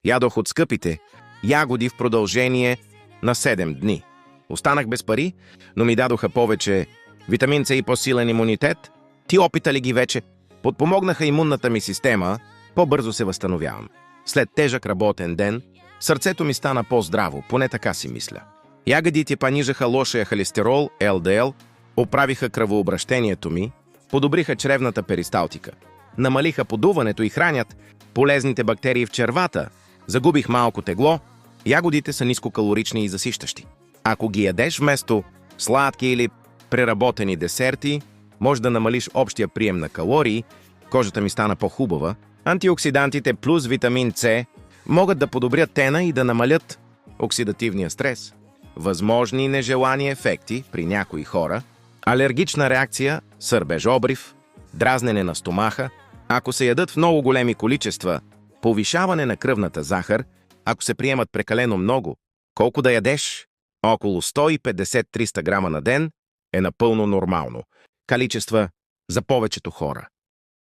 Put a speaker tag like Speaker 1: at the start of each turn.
Speaker 1: Ядох от скъпите ягоди в продължение на 7 дни. Останах без пари, но ми дадоха повече витамин С и по-силен имунитет. Ти опита ли ги вече? Подпомогнаха имунната ми система, по-бързо се възстановявам. След тежък работен ден, сърцето ми стана по-здраво, поне така си мисля. Ягодите понижаха лошия холестерол, ЛДЛ, оправиха кръвообращението ми, подобриха чревната перисталтика, намалиха подуването и хранят полезните бактерии в червата, загубих малко тегло. Ягодите са нискокалорични и засищащи. Ако ги ядеш вместо сладки или преработени десерти, може да намалиш общия прием на калории, кожата ми стана по-хубава. Антиоксидантите плюс витамин С могат да подобрят тена и да намалят оксидативния стрес. Възможни нежелани ефекти при някои хора: алергична реакция, сърбеж-обрив, дразнене на стомаха, ако се ядат в много големи количества, повишаване на кръвната захар, ако се приемат прекалено много. Колко да ядеш? Около 150-300 грама на ден е напълно нормално. Количества за повечето хора.